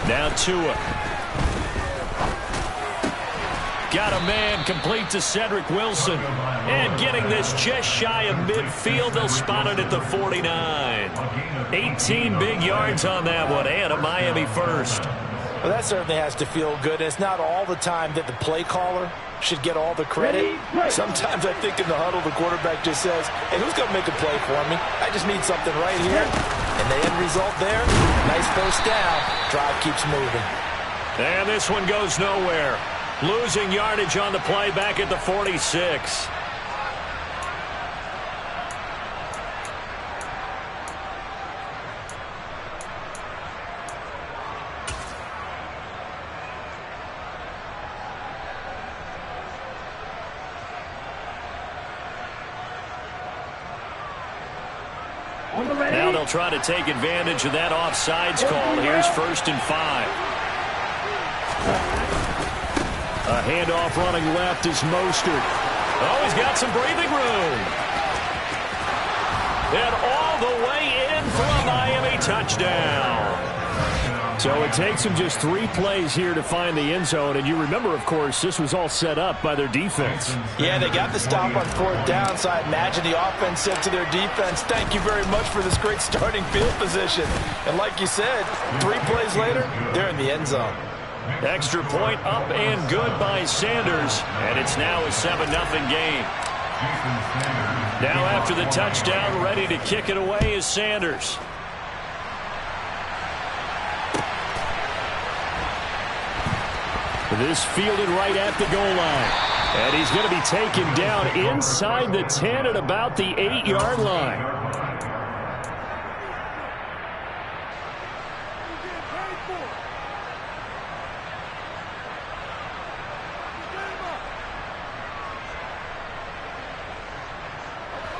Now Tua. Got a man complete to Cedric Wilson. And getting this just shy of midfield, they'll spot it at the 49. 18 big yards on that one, and a Miami first. Well, that certainly has to feel good. It's not all the time that the play caller should get all the credit. Sometimes I think in the huddle, the quarterback just says, hey, who's going to make a play for me? I just need something right here. And the end result there, nice first down. Drive keeps moving. And this one goes nowhere. Losing yardage on the play back at the 46. Now they'll try to take advantage of that offsides call. Here's 1st and 5. A handoff running left is Mostert. Oh, he's got some breathing room. And all the way in for a Miami touchdown. So it takes them just 3 plays here to find the end zone. And you remember, of course, this was all set up by their defense. Yeah, they got the stop on 4th down, so I imagine the offense said to their defense, thank you very much for this great starting field position. And like you said, 3 plays later, they're in the end zone. Extra point up and good by Sanders. And it's now a 7-0 game. Now after the touchdown, ready to kick it away is Sanders. This fielded right at the goal line. And he's going to be taken down inside the 10 at about the 8-yard line.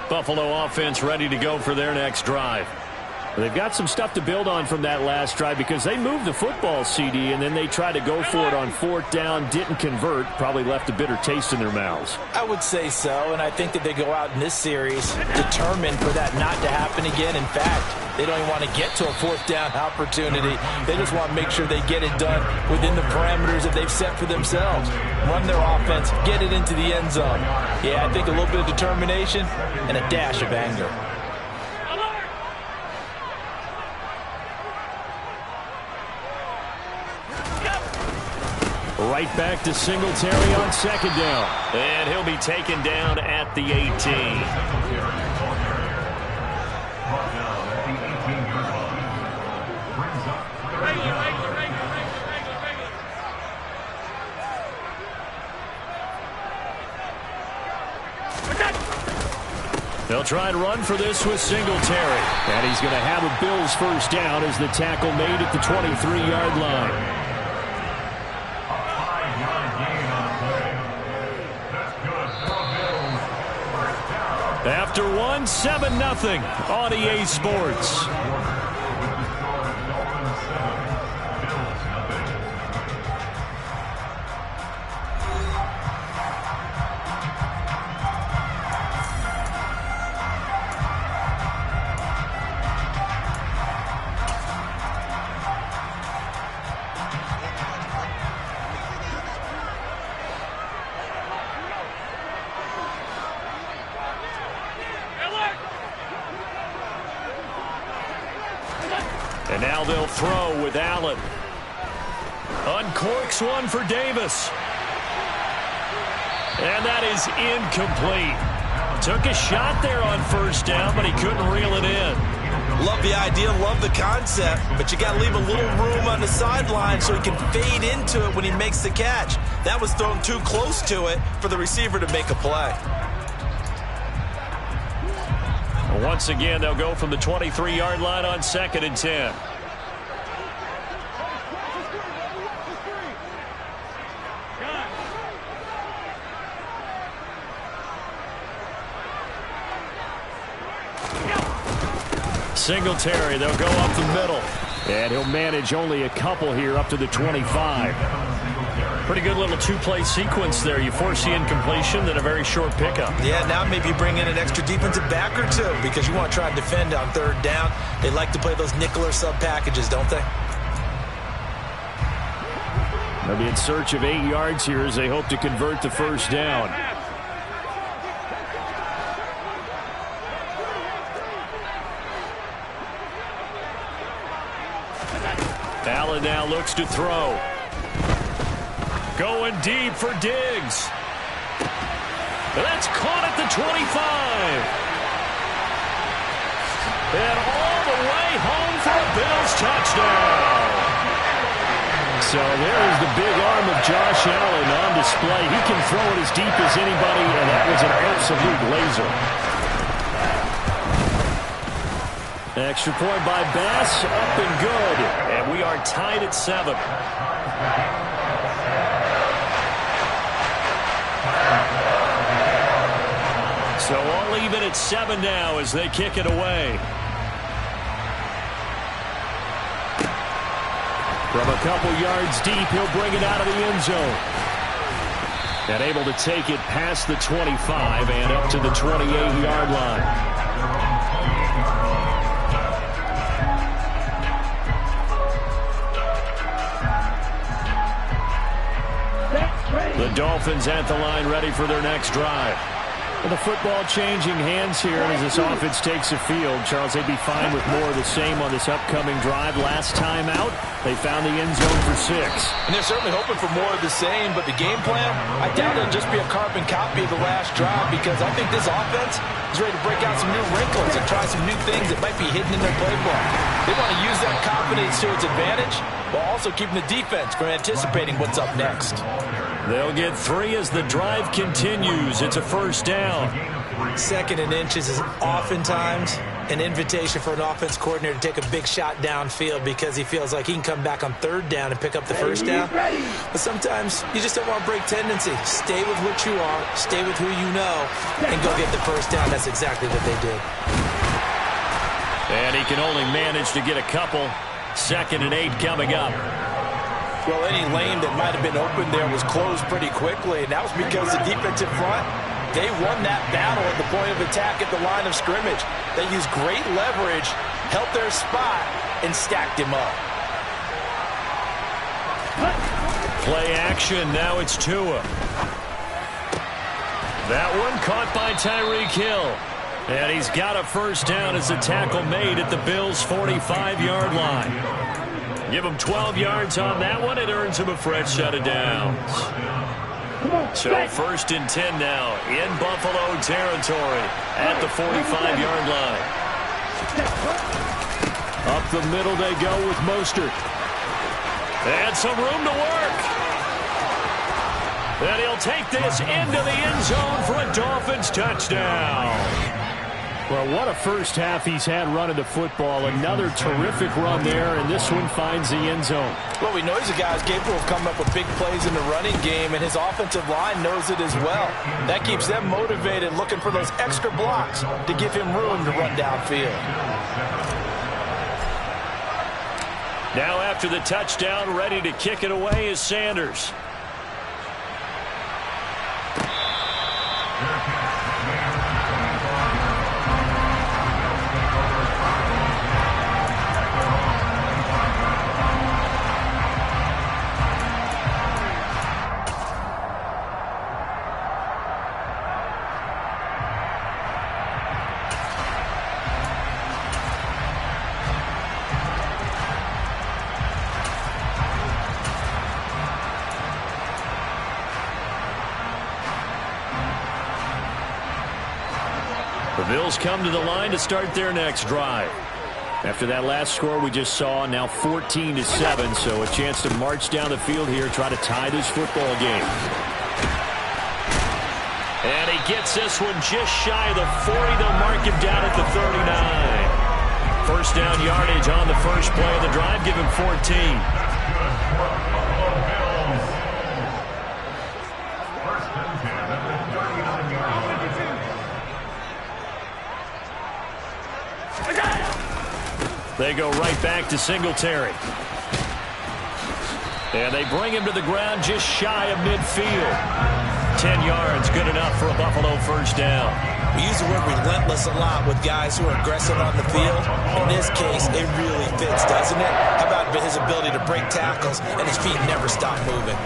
Buffalo offense ready to go for their next drive. They've got some stuff to build on from that last drive because they moved the football, CD, and then they tried to go for it on 4th down, didn't convert, probably left a bitter taste in their mouths. I would say so, and I think that they go out in this series determined for that not to happen again. In fact, they don't even want to get to a 4th down opportunity. They just want to make sure they get it done within the parameters that they've set for themselves. Run their offense, get it into the end zone. Yeah, I think a little bit of determination and a dash of anger. Right back to Singletary on 2nd down. And he'll be taken down at the 18. They'll try and run for this with Singletary. And he's going to have a Bills first down as the tackle made at the 23-yard line. After one, 7-0 on EA Sports. And now they'll throw with Allen. Uncorks one for Davis. And that is incomplete. Took a shot there on 1st down, but he couldn't reel it in. Love the idea, love the concept, but you got to leave a little room on the sideline so he can fade into it when he makes the catch. That was thrown too close to it for the receiver to make a play. Once again, they'll go from the 23-yard line on 2nd and 10. Singletary, they'll go up the middle. And he'll manage only a couple here up to the 25. Pretty good little 2-play sequence there. You force the incompletion, then a very short pickup. Yeah, now maybe you bring in an extra defensive back or two because you want to try and defend on 3rd down. They like to play those nickel or sub packages, don't they? They'll be in search of 8 yards here as they hope to convert the first down. Allen now looks to throw. Going deep for Diggs. That's caught at the 25. And all the way home for a Bills touchdown. So there is the big arm of Josh Allen on display. He can throw it as deep as anybody, and that was an absolute laser. Extra point by Bass, up and good. And we are tied at 7. So all even at 7 now as they kick it away. From a couple yards deep, he'll bring it out of the end zone. And able to take it past the 25 and up to the 28-yard line. The Dolphins at the line ready for their next drive. Well, the football changing hands here as this offense takes the field. Charles, they'd be fine with more of the same on this upcoming drive. Last time out, they found the end zone for 6. And they're certainly hoping for more of the same, but the game plan, I doubt it'll just be a carbon copy of the last drive because I think this offense is ready to break out some new wrinkles and try some new things that might be hidden in their playbook. They want to use that confidence to its advantage while also keeping the defense from anticipating what's up next. They'll get 3 as the drive continues. It's a first down. 2nd and inches is oftentimes an invitation for an offense coordinator to take a big shot downfield because he feels like he can come back on 3rd down and pick up the first down. But sometimes you just don't want to break tendency. Stay with what you are, stay with who you know, and go get the first down. That's exactly what they did. And he can only manage to get a couple. 2nd and 8 coming up. Well, any lane that might have been open there was closed pretty quickly, and that was because the defensive front, they won that battle at the point of attack at the line of scrimmage. They used great leverage, helped their spot, and stacked him up. Play action, now it's Tua. That one caught by Tyreek Hill. And he's got a first down as a tackle made at the Bills' 45-yard line. Give him 12 yards on that one. It earns him a fresh set of downs. So 1st and 10 now in Buffalo territory at the 45-yard line. Up the middle they go with Mostert. And some room to work. And he'll take this into the end zone for a Dolphins touchdown. Well, what a first half he's had running the football. Another terrific run there, and this one finds the end zone. Well, we know he's a guy who's capable of coming up with big plays in the running game, and his offensive line knows it as well. That keeps them motivated, looking for those extra blocks to give him room to run downfield. Now after the touchdown, ready to kick it away is Sanders. The Bills come to the line to start their next drive. After that last score we just saw, now 14-7, so a chance to march down the field here, try to tie this football game. And he gets this one just shy of the 40. They'll mark him down at the 39. First down yardage on the first play of the drive, give him 14. They go right back to Singletary. And they bring him to the ground just shy of midfield. 10 yards, good enough for a Buffalo first down. We use the word relentless a lot with guys who are aggressive on the field. In this case, it really fits, doesn't it? How about but his ability to break tackles and his feet never stop moving.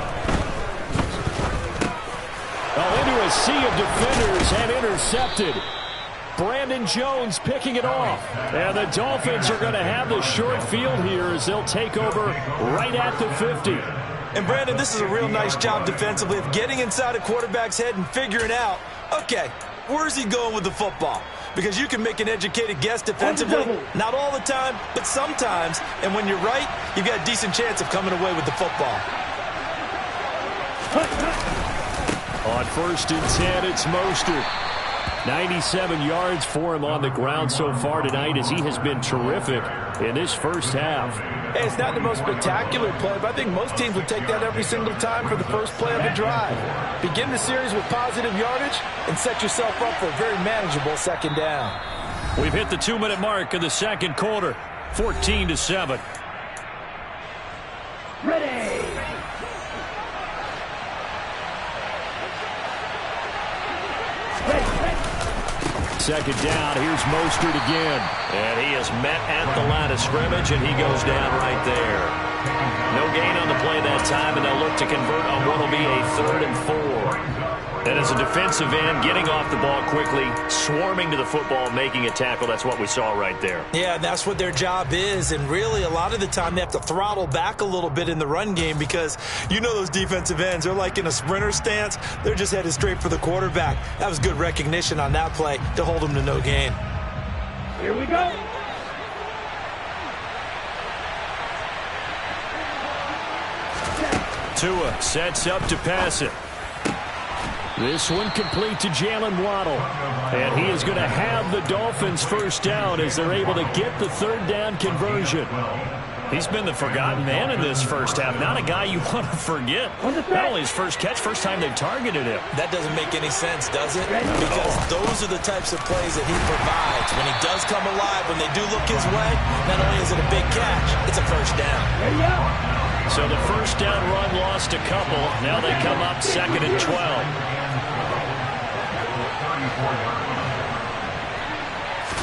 Well, into a sea of defenders and intercepted. Brandon Jones picking it off. And the Dolphins are going to have the short field here as they'll take over right at the 50. And, Brandon, this is a real nice job defensively of getting inside a quarterback's head and figuring out, okay, where's he going with the football? Because you can make an educated guess defensively, not all the time, but sometimes. And when you're right, you've got a decent chance of coming away with the football. On 1st and 10, it's Mostert. 97 yards for him on the ground so far tonight as he has been terrific in this first half. Hey, it's not the most spectacular play, but I think most teams would take that every single time for the first play of the drive. Begin the series with positive yardage and set yourself up for a very manageable second down. We've hit the 2-minute mark of the second quarter, 14-7. Ready. Second down, here's Mostert again. And he is met at the line of scrimmage, and he goes down right there. No gain on the play that time, and they'll look to convert on what will be a 3rd and 4. And as a defensive end, getting off the ball quickly, swarming to the football, making a tackle, that's what we saw right there. Yeah, that's what their job is, and really a lot of the time they have to throttle back a little bit in the run game because you know those defensive ends, they're like in a sprinter stance. They're just headed straight for the quarterback. That was good recognition on that play to hold them to no gain. Here we go. Tua sets up to pass it. This one complete to Jalen Waddle. And he is going to have the Dolphins first down as they're able to get the 3rd down conversion. He's been the forgotten man in this first half. Not a guy you want to forget. Not only his first catch, first time they've targeted him. That doesn't make any sense, does it? Because those are the types of plays that he provides. When he does come alive, when they do look his way, not only is it a big catch, it's a first down. So the first down run lost a couple. Now they come up 2nd and 12.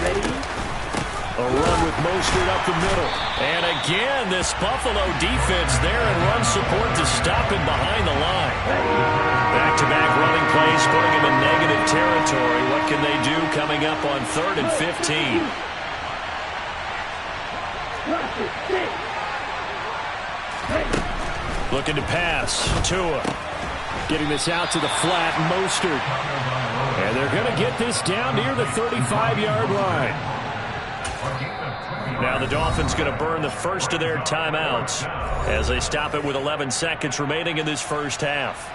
Ready. A run with Mostert up the middle. And again, this Buffalo defense there in run support to stop him behind the line. Back-to-back running plays, putting him in negative territory. What can they do coming up on 3rd and 15? Looking to pass. Tua getting this out to the flat. Mostert. And they're going to get this down near the 35-yard line. Now the Dolphins going to burn the first of their timeouts as they stop it with 11 seconds remaining in this first half.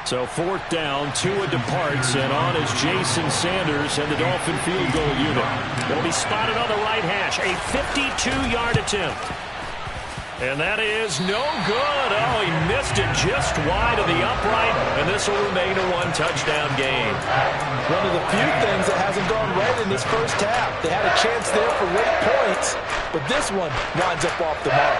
So 4th down, Tua departs, and on is Jason Sanders and the Dolphin field goal unit. They'll be spotted on the right hash, a 52-yard attempt. And that is no good. Oh, he missed it just wide of the upright, and this will remain a 1-touchdown game. One of the few things that hasn't gone right in this first half. They had a chance there for late points, but this one winds up off the mark.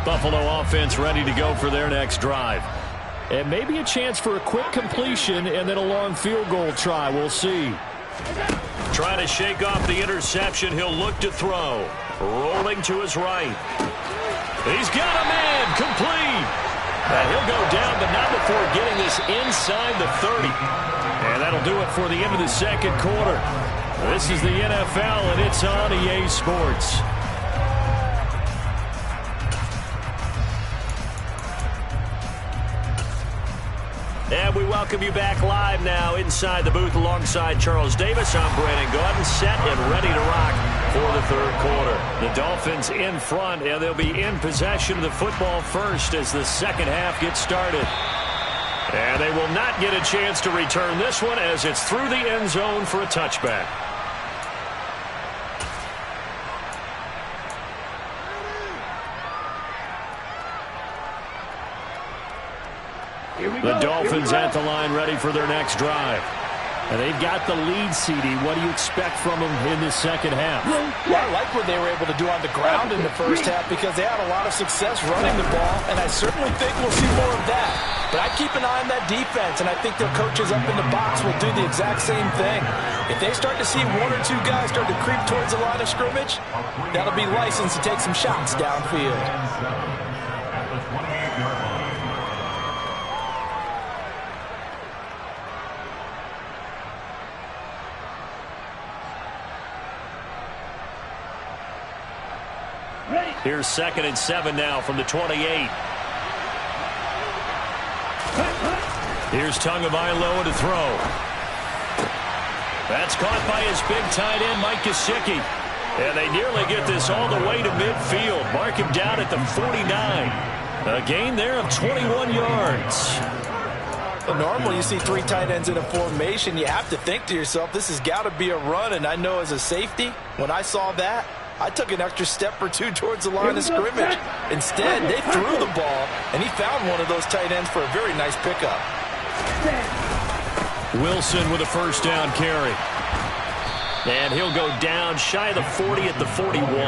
Buffalo offense ready to go for their next drive. And maybe a chance for a quick completion and then a long field goal try. We'll see. Trying to shake off the interception. He'll look to throw. Rolling to his right. He's got a man. Complete. And he'll go down, but not before getting this inside the 30. And that'll do it for the end of the second quarter. This is the NFL, and it's on EA Sports. And we welcome you back live now inside the booth alongside Charles Davis. I'm Brandon Gordon, set and ready to rock for the third quarter. The Dolphins in front, and they'll be in possession of the football first as the second half gets started. And they will not get a chance to return this one as it's through the end zone for a touchback. The Dolphins at the line ready for their next drive. And they've got the lead, CD. What do you expect from them in this second half? Well, I like what they were able to do on the ground in the first half because they had a lot of success running the ball, and I certainly think we'll see more of that. But I keep an eye on that defense, and I think their coaches up in the box will do the exact same thing. If they start to see one or two guys start to creep towards the line of scrimmage, that'll be licensed to take some shots downfield. Here's 2nd and 7 now from the 28. Here's Tagovailoa to throw. That's caught by his big tight end, Mike Gesicki. And they nearly get this all the way to midfield. Mark him down at the 49. A gain there of 21 yards. Well, normally you see 3 tight ends in a formation. You have to think to yourself, this has got to be a run. And I know as a safety, when I saw that, I took an extra step or two towards the line of scrimmage. Instead, they threw the ball, and he found one of those tight ends for a very nice pickup. Wilson with a first down carry. And he'll go down shy of the 40 at the 41.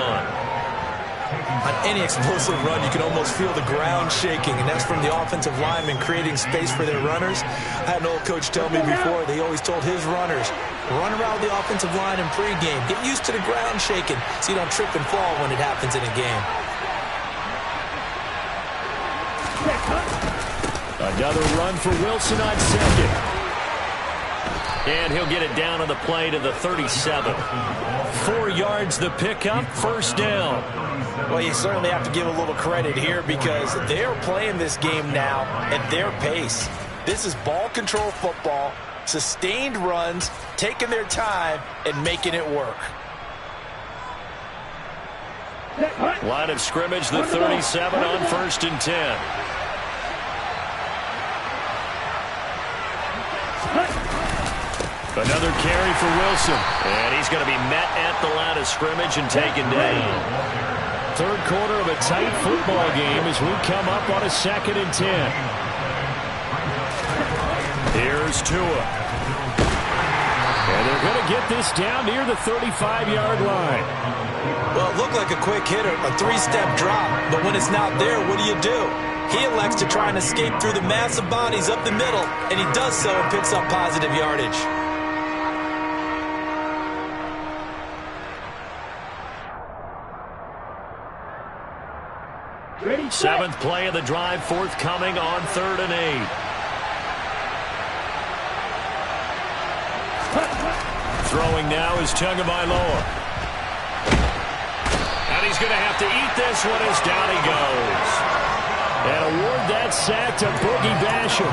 On any explosive run, you can almost feel the ground shaking, and that's from the offensive linemen creating space for their runners. I had an old coach tell me before, they always told his runners, run around the offensive line in pregame. Get used to the ground shaking so you don't trip and fall when it happens in a game. Another run for Wilson on 2nd. And he'll get it down on the play to the 37. 4 yards the pickup, first down. Well, you certainly have to give a little credit here because they're playing this game now at their pace. This is ball control football, sustained runs, taking their time, and making it work. Line of scrimmage, the 37 on 1st and 10. Another carry for Wilson. And he's going to be met at the line of scrimmage and taken down. Third quarter of a tight football game as we come up on a 2nd and 10. Here's Tua. And they're going to get this down near the 35-yard line. Well, it looked like a quick hitter, a 3-step drop, but when it's not there, what do? He elects to try and escape through the massive bodies up the middle, and he does so and picks up positive yardage. Ready, 7th play of the drive forthcoming on 3rd and 8. Throwing now is Tagovailoa. And he's going to have to eat this one as down he goes. And award that sack to Boogie Basham.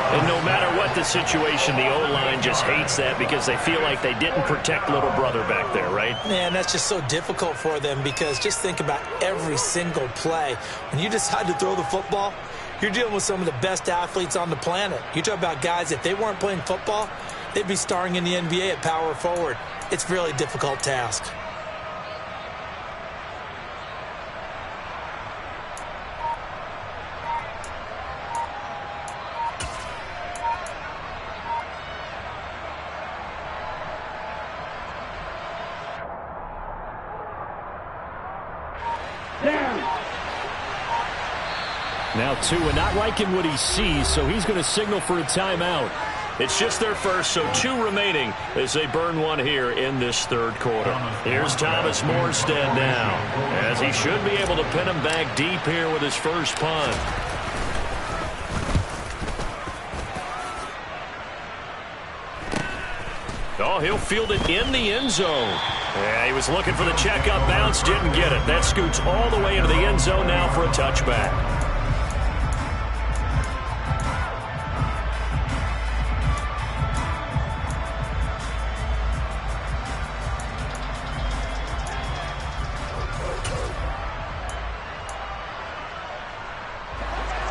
And no matter what the situation, the O-line just hates that because they feel like they didn't protect little brother back there, right? Man, that's just so difficult for them because just think about every single play. When you decide to throw the football, you're dealing with some of the best athletes on the planet. You talk about guys, if they weren't playing football, they'd be starring in the NBA at power forward. It's a really difficult task. Now Tua not liking what he sees, so he's going to signal for a timeout. It's just their first, so 2 remaining as they burn one here in this third quarter. Here's Thomas Morstead now, as he should be able to pin him back deep here with his first punt. Oh, he'll field it in the end zone. Yeah, he was looking for the checkup bounce, didn't get it. That scoots all the way into the end zone now for a touchback.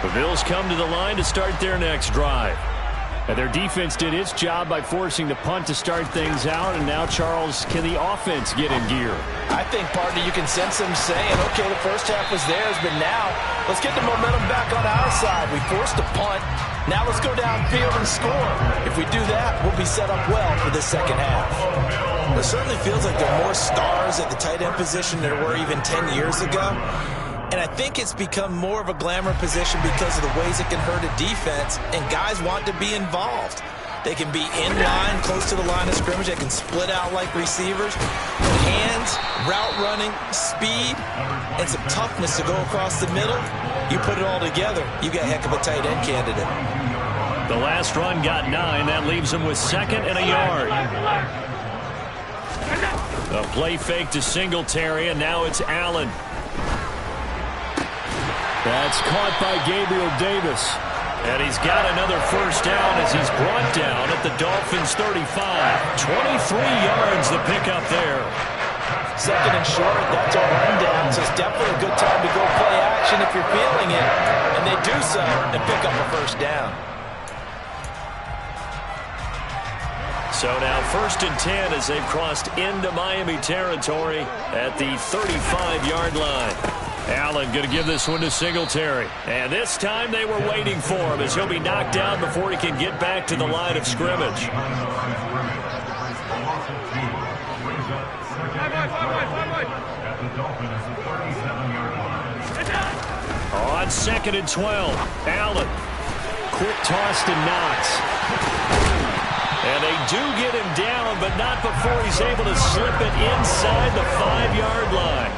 The Bills come to the line to start their next drive. And their defense did its job by forcing the punt to start things out, and now, Charles, can the offense get in gear? I think, partner, you can sense them saying, okay, the first half was theirs, but now let's get the momentum back on our side. We forced a punt. Now let's go downfield and score. If we do that, we'll be set up well for the second half. It certainly feels like there are more stars at the tight end position than there were even 10 years ago. And I think it's become more of a glamour position because of the ways it can hurt a defense, and guys want to be involved. They can be in line, close to the line of scrimmage. They can split out like receivers. Hands, route running, speed, and some toughness to go across the middle. You put it all together, you got a heck of a tight end candidate. The last run got 9. That leaves him with 2nd and a yard. A play fake to Singletary, and now it's Allen. That's caught by Gabriel Davis. And he's got another first down as he's brought down at the Dolphins' 35. 23 yards to pick up there. 2nd and short, that's a rundown, so it's definitely a good time to go play action if you're feeling it. And they do so and pick up a first down. So now 1st and 10 as they've crossed into Miami territory at the 35-yard line. Allen going to give this one to Singletary. And this time they were waiting for him as he'll be knocked down before he can get back to the line of scrimmage. On 2nd and 12, Allen. Quick toss to Knox. And they do get him down, but not before he's able to slip it inside the 5-yard line.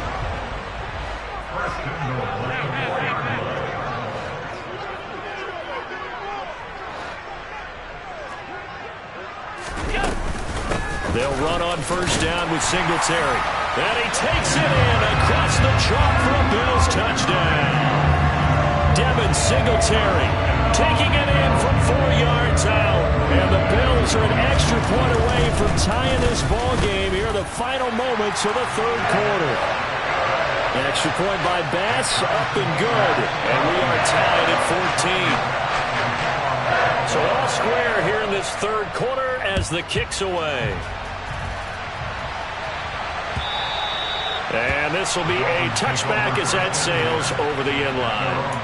They'll run on first down with Singletary. And he takes it in across the chalk for a Bills touchdown. Devin Singletary taking it in from 4 yards out. And the Bills are an extra point away from tying this ball game here in the final moments of the 3rd quarter. Extra point by Bass, up and good. And we are tied at 14. So all square here in this 3rd quarter as the kick's away. And this will be a touchback as that sails over the end line.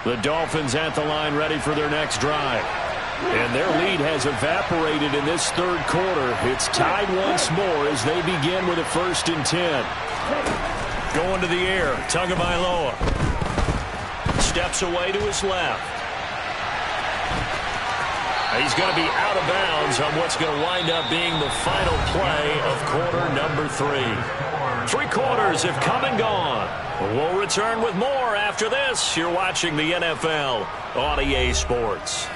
The Dolphins at the line ready for their next drive. And their lead has evaporated in this 3rd quarter. It's tied once more as they begin with a 1st and 10. Going to the air, Tagovailoa. Steps away to his left. He's going to be out of bounds on what's going to wind up being the final play of quarter number 3. 3 quarters have come and gone. We'll return with more after this. You're watching the NFL on EA Sports.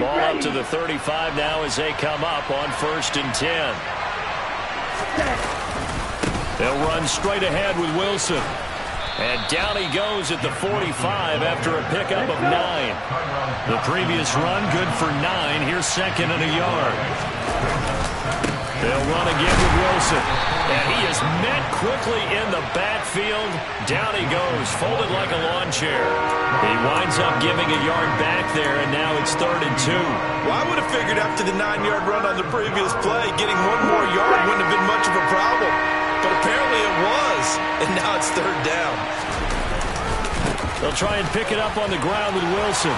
Ball up to the 35 now as they come up on 1st and 10. They'll run straight ahead with Wilson. And down he goes at the 45 after a pickup of 9. The previous run good for 9. Here's 2nd and a yard. They'll run again with Wilson. And he is met quickly in the backfield. Down he goes, folded like a lawn chair. He winds up giving a yard back there, and now it's 3rd and 2. Well, I would have figured after the 9-yard run on the previous play, getting 1 more yard wouldn't have been much of a problem. But apparently it was, and now it's 3rd down. They'll try and pick it up on the ground with Wilson.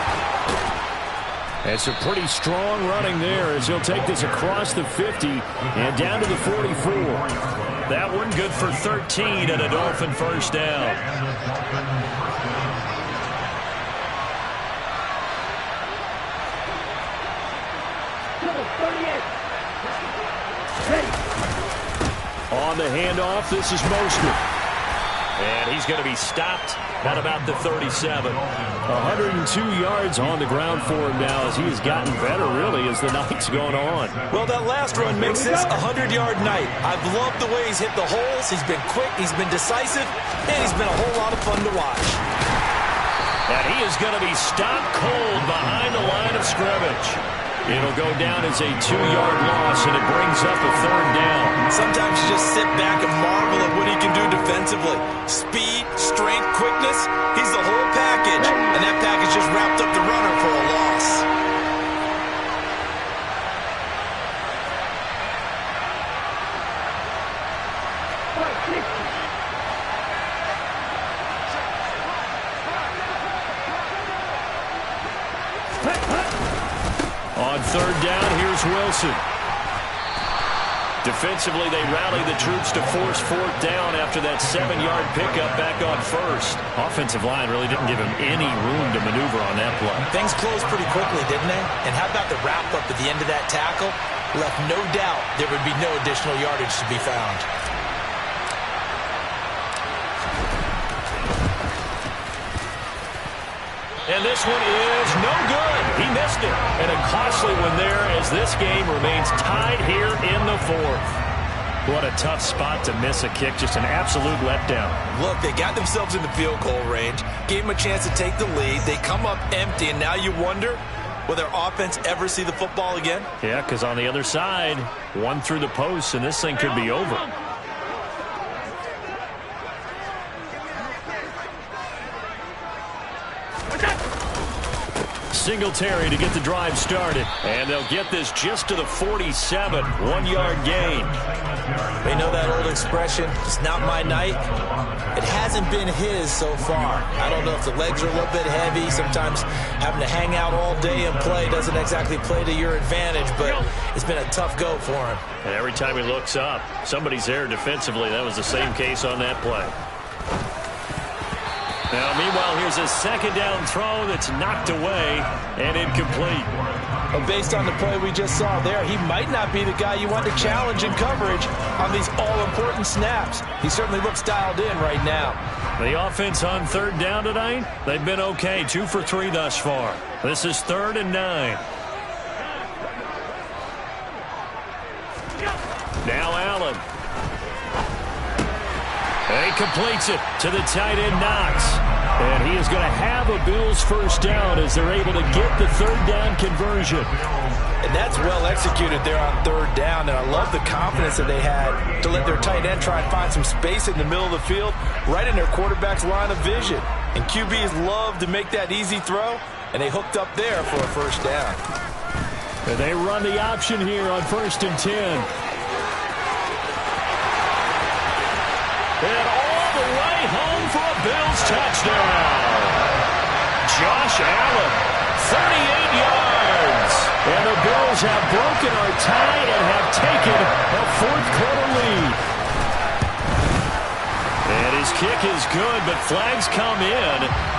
It's a pretty strong running there as he'll take this across the 50 and down to the 44. That one good for 13 and a Dolphin first down. On the handoff, this is Mostert. And he's going to be stopped at about the 37. 102 yards on the ground for him now as he has gotten better, really, as the night's gone on. Well, that last run makes this a 100-yard night. I've loved the way he's hit the holes. He's been quick, he's been decisive, and he's been a whole lot of fun to watch. And he is going to be stopped cold behind the line of scrimmage. It'll go down as a 2-yard loss, and it brings up a 3rd down. Sometimes you just sit back and marvel at what he can do defensively. Speed, strength, quickness, he's the whole package. And that package just wrapped up the runner for a loss. On 3rd down, here's Wilson. Defensively, they rally the troops to force 4th down after that 7-yard pickup back on 1st. Offensive line really didn't give him any room to maneuver on that play. Things closed pretty quickly, didn't they? And how about the wrap-up at the end of that tackle? Left no doubt there would be no additional yardage to be found. And this one is no good. He missed it. And a costly one there as this game remains tied here in the 4th. What a tough spot to miss a kick. Just an absolute letdown. Look, they got themselves in the field goal range, gave them a chance to take the lead. They come up empty, and now you wonder, will their offense ever see the football again? Yeah, because on the other side, one through the post, and this thing could be over. Singletary to get the drive started. And they'll get this just to the 47. 1-yard gain. They know that old expression, it's not my night. It hasn't been his so far. I don't know if the legs are a little bit heavy. Sometimes having to hang out all day and play doesn't exactly play to your advantage, but it's been a tough go for him. And every time he looks up, somebody's there defensively. That was the same case on that play. Now, meanwhile, here's a 2nd down throw that's knocked away and incomplete. But based on the play we just saw there, he might not be the guy you want to challenge in coverage on these all-important snaps. He certainly looks dialed in right now. The offense on 3rd down tonight, they've been okay. 2 for 3 thus far. This is 3rd and 9. Now Allen. And he completes it to the tight end, Knox. And he is going to have a Bills 1st down as they're able to get the 3rd down conversion. And that's well executed there on 3rd down. And I love the confidence that they had to let their tight end try and find some space in the middle of the field, right in their quarterback's line of vision. And QBs love to make that easy throw, and they hooked up there for a 1st down. And they run the option here on 1st and 10. And all the way home for a Bills touchdown. Josh Allen, 38 yards. And the Bills have broken our tie and have taken a 4th quarter lead. And his kick is good, but flags come in.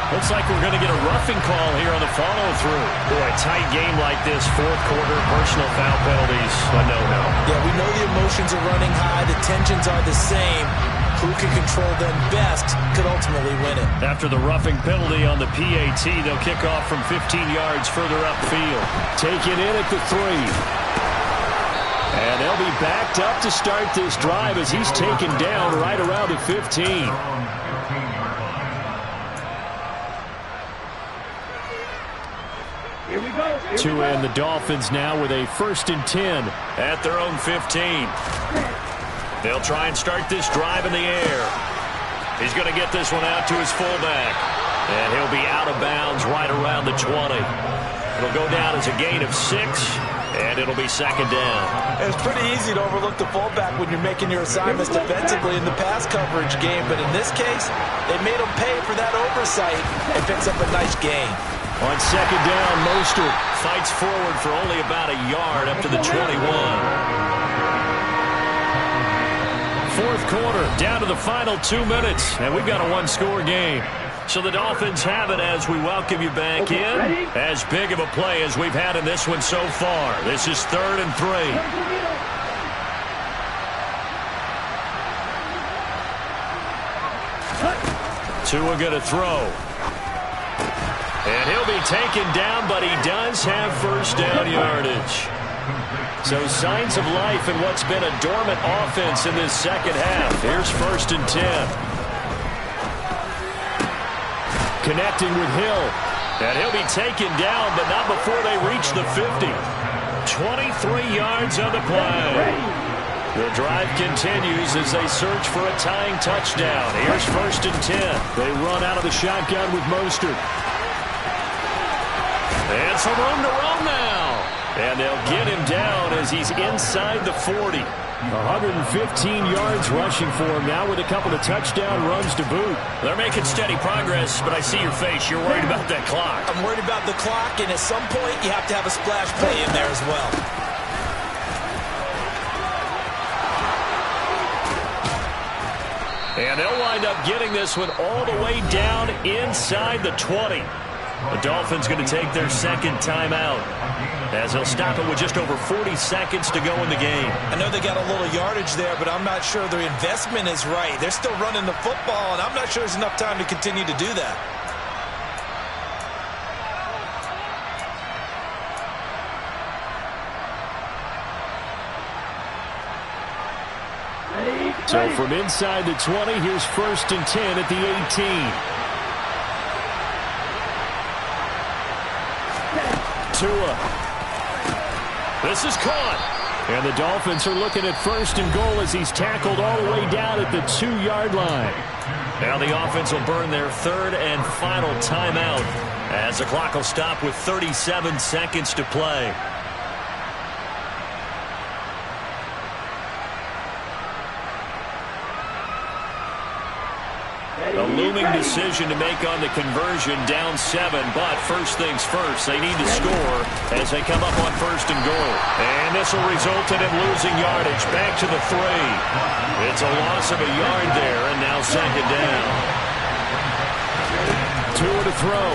Looks like we're going to get a roughing call here on the follow-through. Boy, a tight game like this, 4th quarter, personal foul penalties, a no-no. Yeah, we know the emotions are running high. The tensions are the same. Who can control them best could ultimately win it. After the roughing penalty on the PAT, they'll kick off from 15 yards further upfield. Taken in at the 3. And they'll be backed up to start this drive as he's taken down right around the 15. Here we go. To end the Dolphins now with a 1st and 10 at their own 15. They'll try and start this drive in the air. He's going to get this one out to his fullback. And he'll be out of bounds right around the 20. It'll go down as a gain of 6, and it'll be 2nd down. It's pretty easy to overlook the fullback when you're making your assignments defensively in the pass coverage game. But in this case, they made him pay for that oversight and picks up a nice gain. On 2nd down, Mostert fights forward for only about a yard up to the 21. 4th quarter, down to the final 2 minutes, and we've got a 1-score game. So the Dolphins have it as we welcome you back in. As big of a play as we've had in this one so far. This is 3rd and 3. Tua going to throw. And he'll be taken down, but he does have first down yardage. So signs of life in what's been a dormant offense in this second half. Here's 1st and 10. Connecting with Hill. And he'll be taken down, but not before they reach the 50. 23 yards on the play. The drive continues as they search for a tying touchdown. Here's 1st and 10. They run out of the shotgun with Mostert. And some room to run now. And they'll get him down as he's inside the 40. 115 yards rushing for him now with a couple of touchdown runs to boot. They're making steady progress, but I see your face. You're worried about that clock. I'm worried about the clock, and at some point you have to have a splash play in there as well. And they'll wind up getting this one all the way down inside the 20. The Dolphins going to take their second timeout as they'll stop it with just over 40 seconds to go in the game. I know they got a little yardage there, but I'm not sure their investment is right. They're still running the football, and I'm not sure there's enough time to continue to do that. So from inside the 20, here's 1st and 10 at the 18. Tua. This is caught. And the Dolphins are looking at 1st and goal as he's tackled all the way down at the 2-yard line. Now the offense will burn their 3rd and final timeout as the clock will stop with 37 seconds to play. A looming decision to make on the conversion, down 7, but first things first, they need to score as they come up on 1st and goal. And this will result in him losing yardage back to the 3. It's a loss of a yard there, and now 2nd down. Tua to throw.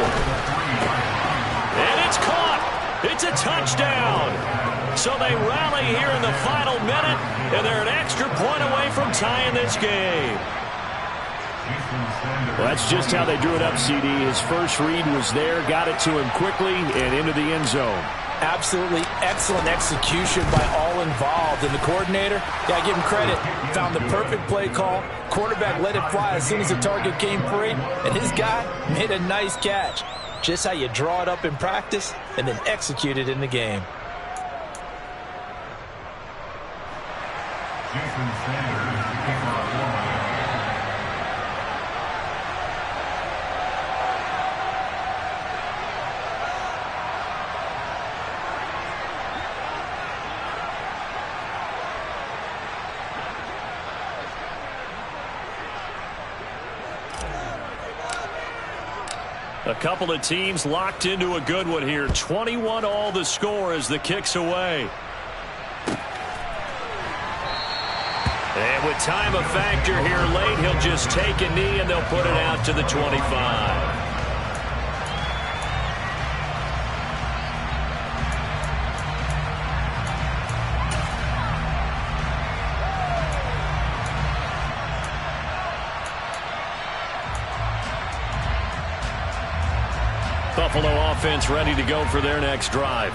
And it's caught. It's a touchdown. So they rally here in the final minute, and they're an extra point away from tying this game. Well, that's just how they drew it up, CD. His first read was there, got it to him quickly, and into the end zone. Absolutely excellent execution by all involved. And the coordinator, got to give him credit, found the perfect play call. Quarterback let it fly as soon as the target came free, and his guy made a nice catch. Just how you draw it up in practice and then execute it in the game. A couple of teams locked into a good one here. 21 all the score as the kick's away. And with time a factor here late, he'll just take a knee and they'll put it out to the 25. Buffalo offense ready to go for their next drive.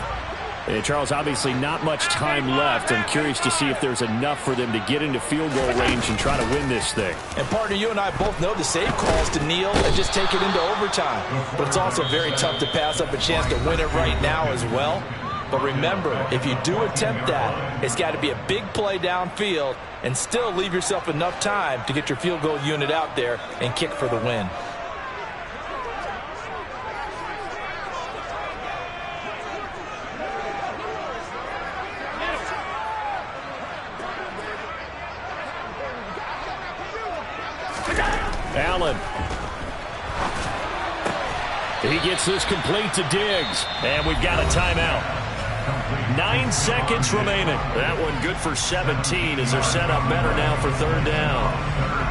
And Charles, obviously not much time left. I'm curious to see if there's enough for them to get into field goal range and try to win this thing. And partner, you and I both know the safe calls to kneel and just take it into overtime. But it's also very tough to pass up a chance to win it right now as well. But remember, if you do attempt that, it's got to be a big play downfield and still leave yourself enough time to get your field goal unit out there and kick for the win. Allen. He gets this complete to Diggs. And we've got a timeout. 9 seconds remaining. That one good for 17 as they're set up better now for 3rd down.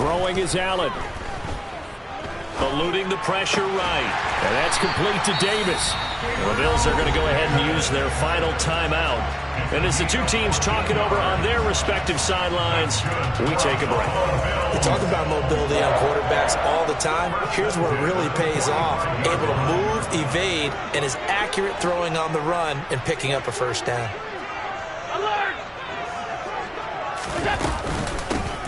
Throwing is Allen. Eluding the pressure right. And that's complete to Davis. The Bills are going to go ahead and use their final timeout. And as the two teams talk it over on their respective sidelines, we take a break. We talk about mobility on quarterbacks all the time. Here's where it really pays off. Able to move, evade, and is accurate throwing on the run and picking up a first down.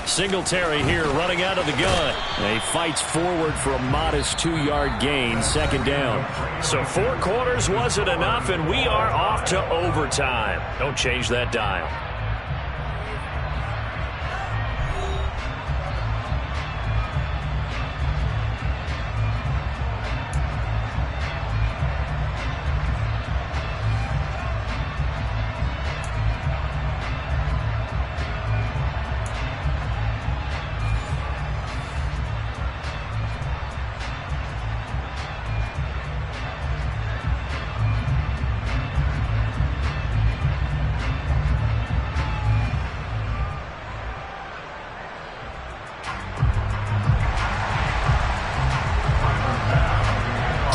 Singletary here running out of the gun. He fights forward for a modest 2-yard gain, second down. So 4 quarters wasn't enough, and we are off to overtime. Don't change that dial.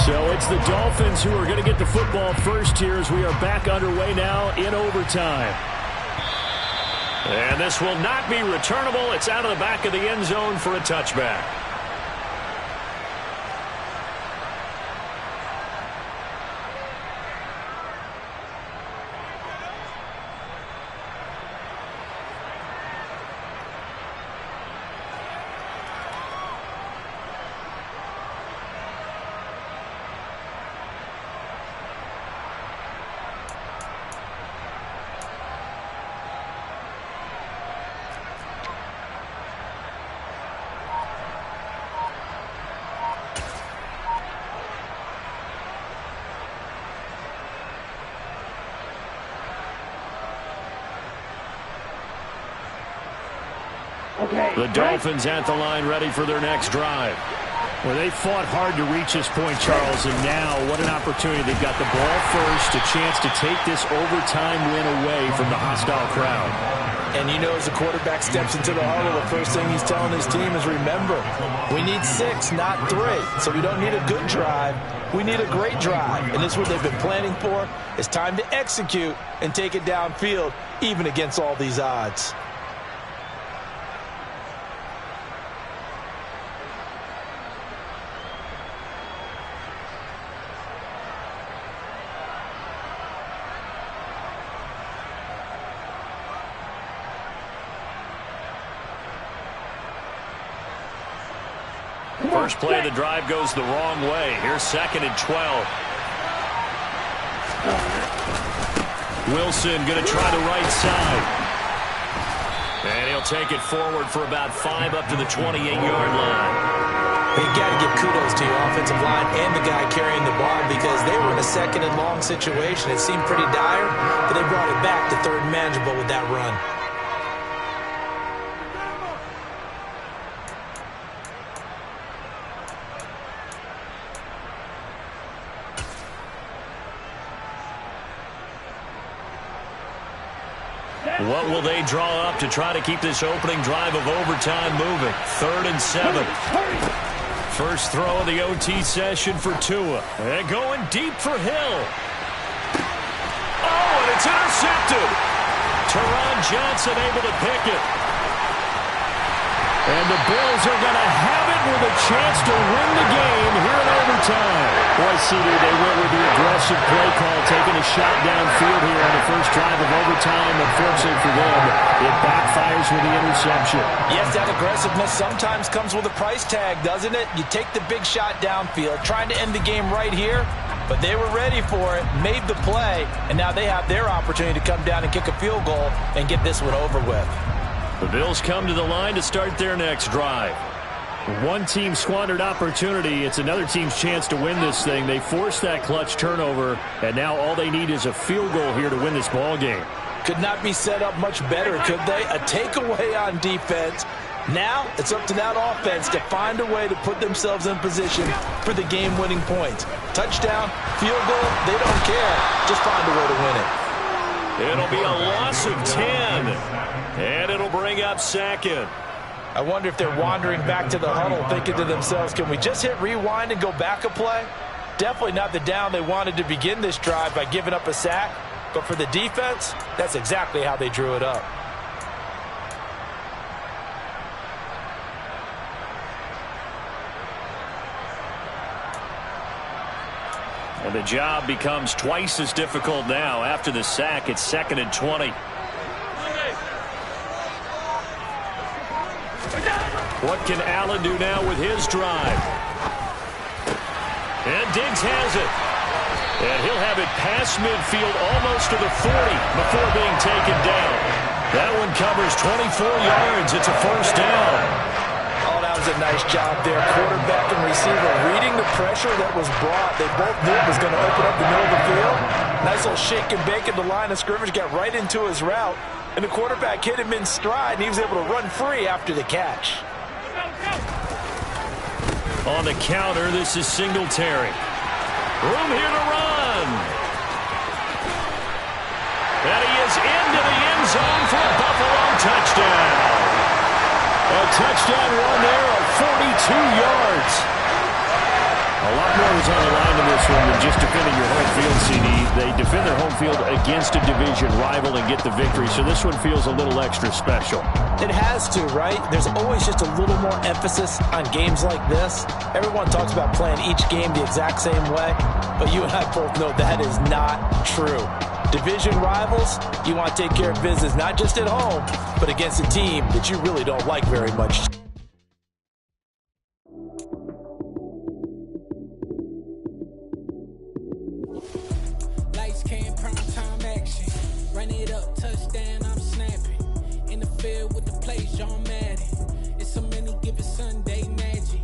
So it's the Dolphins who are going to get the football first here as we are back underway now in overtime. And this will not be returnable. It's out of the back of the end zone for a touchback. The Dolphins at the line ready for their next drive. Well, they fought hard to reach this point, Charles, and now what an opportunity. They've got the ball first, a chance to take this overtime win away from the hostile crowd. And you know, as the quarterback steps into the huddle, the first thing he's telling his team is, remember, we need 6, not 3. So we don't need a good drive. We need a great drive. And this is what they've been planning for. It's time to execute and take it downfield, even against all these odds. First play of the drive goes the wrong way. Here's 2nd and 12. Wilson going to try the right side. And he'll take it forward for about 5 up to the 28-yard line. You got to give kudos to your offensive line and the guy carrying the ball because they were in a 2nd and long situation. It seemed pretty dire, but they brought it back to 3rd and manageable with that run. What will they draw up to try to keep this opening drive of overtime moving? 3rd and 7. First throw of the OT session for Tua. And going deep for Hill. Oh, and it's intercepted. Teron Johnson able to pick it. And the Bills are going to have it with a chance to win the game here in overtime. Boy, CD, they went with the aggressive play call, taking a shot downfield here on the first drive of overtime. Unfortunately for them, it backfires with the interception. Yes, that aggressiveness sometimes comes with a price tag, doesn't it? You take the big shot downfield, trying to end the game right here, but they were ready for it, made the play, and now they have their opportunity to come down and kick a field goal and get this one over with. The Bills come to the line to start their next drive. One team squandered opportunity. It's another team's chance to win this thing. They forced that clutch turnover, and now all they need is a field goal here to win this ball game. Could not be set up much better, could they? A takeaway on defense. Now it's up to that offense to find a way to put themselves in position for the game-winning points. Touchdown, field goal, they don't care. Just find a way to win it. It'll be a loss of 10, and it'll bring up 2nd. I wonder if they're wandering back to the huddle thinking to themselves, can we just hit rewind and go back a play? Definitely not the down they wanted to begin this drive by giving up a sack. But for the defense, that's exactly how they drew it up. And the job becomes twice as difficult now. After the sack, it's 2nd and 20. What can Allen do now with his drive? And Diggs has it. And he'll have it past midfield almost to the 40 before being taken down. That one covers 24 yards. It's a first down. Oh, that was a nice job there. Quarterback and receiver reading the pressure that was brought. They both knew it was going to open up the middle of the field. Nice little shake and bake at the line of scrimmage. Got right into his route. And the quarterback hit him in stride, and he was able to run free after the catch. On the counter, this is Singletary. Room here to run. And he is into the end zone for a Buffalo touchdown. A touchdown run there of 42 yards. A lot more was on the line in this one than just defending your home field, CD. They defend their home field against a division rival and get the victory, so this one feels a little extra special. It has to, right? There's always just a little more emphasis on games like this. Everyone talks about playing each game the exact same way, but you and I both know that is not true. Division rivals, you want to take care of business not just at home, but against a team that you really don't like very much. Lights, cam, prime time action. Run it up, touchdown, I'm snapping. In the field with the plays, John Madden. It's so many given Sunday magic.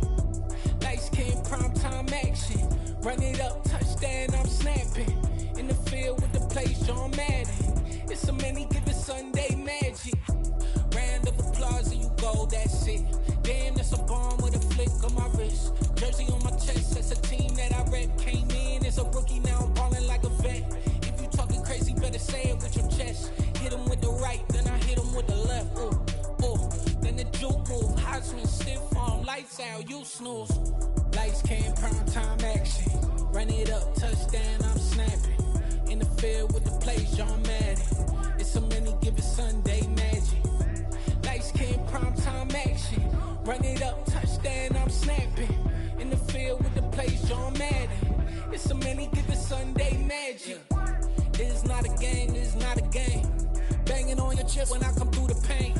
Lights, cam, prime time action. Run it up, touchdown, I'm snapping. In the field with the plays, John Madden. It's so many given Sunday magic. Round of applause and you go, that's it. Damn, that's a bomb with a flick on my wrist. Jersey on my chest, that's a team that I rep. Came in as a rookie, now I'm balling like a vet. If you talking crazy, better say it with your chest. Hit him with the right, then I hit him with the left. Ooh, ooh. Then the juke move, high swing, stiff arm, lights out, you snooze. Lights, cam, prime time action. Run it up, touchdown, I'm snapping. In the field with the plays, John Madden. It's so many given Sunday magic. Lights, cam, prime time action. Run it up, touchdown, I'm snapping. In the field with the plays, John Madden. It's so many given Sunday magic. It is not a game, it is not a game. Banging on your chest when I come through the pain.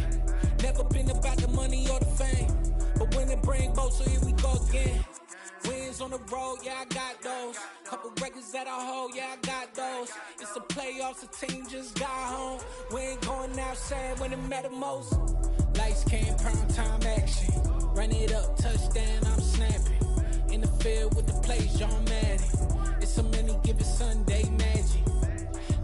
Never been about the money or the fame. But when it bring both, so here we go again. Wins on the road, yeah, I got those. Couple records that I hold, yeah, I got those. It's the playoffs, the team just got home. We ain't going outside when it matter most. Lights, cam, prime time action. Run it up, touchdown, I'm snapping. In the field with the plays, John Madden. It's so many given Sunday magic.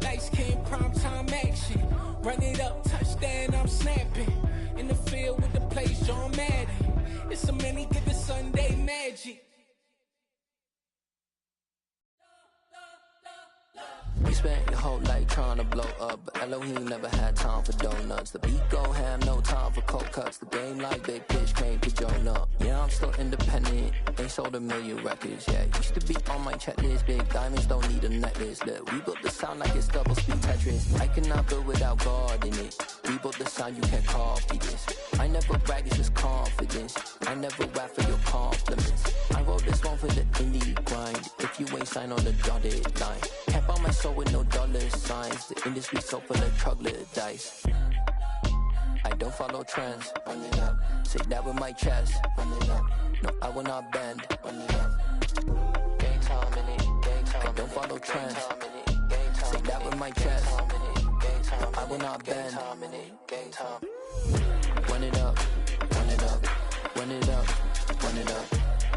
Lights, cam, prime time action. Run it up, touchdown, I'm snapping. In the field with the plays, John Madden. It's so many given Sunday magic. You spent your whole life trying to blow up, but Elohim never had time for donuts. The beat go ham, no time for cold cuts. The game like big pitch came to join up. Yeah, I'm still independent, ain't sold 1 million records yet. Used to be on my checklist, big diamonds don't need a necklace. Look, we built the sound like it's double speed Tetris. I cannot build without God in it. We built the sound, you can't copy this. I never brag, it's just confidence. I never rap for your compliments. I wrote this one for the indie grind. If you ain't signed on the dotted line, can't buy my soul with no dollar signs. The industry so full of troglodytes. I don't follow trends. Run it up. Say that with my chest. Run it up. No, I will not bend. Run it up. Game time in it. Game time. I don't follow trends. Say that with my chest. No, I will not bend. Game time. Run it up. Run it up. Run it up. Run it up.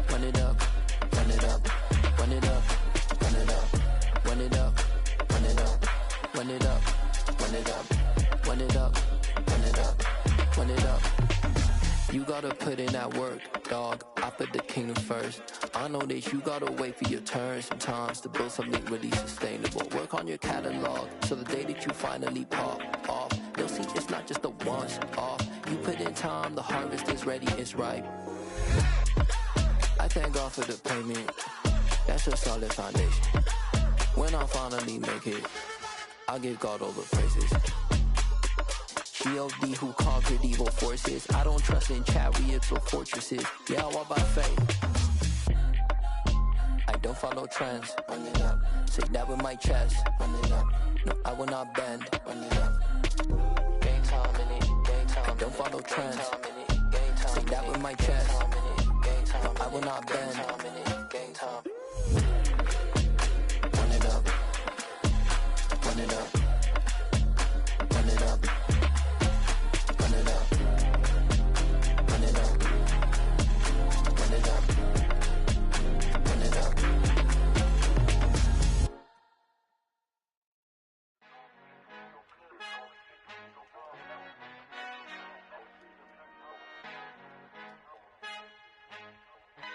Run it up. Run it up. Run it up. Run it up. Run it up. Run it up. Run it up. Run it up. Run it up. Run it up. Run it up. You gotta put in that work, dog. I put the kingdom first. I know that you gotta wait for your turn sometimes to build something really sustainable. Work on your catalog, so the day that you finally pop off, you'll see it's not just a once off. You put in time, the harvest is ready, it's ripe. I thank God for the payment. That's a solid foundation. When I finally make it, I'll give God all the praises. G.O.D. who conquered evil forces. I don't trust in chariots or fortresses. Yeah, I walk by faith. I don't follow trends. Say that with my chest. No, I will not bend. Game time in it. I don't follow trends. Say that with my chest. No, I will not bend. Run it up. Run it up.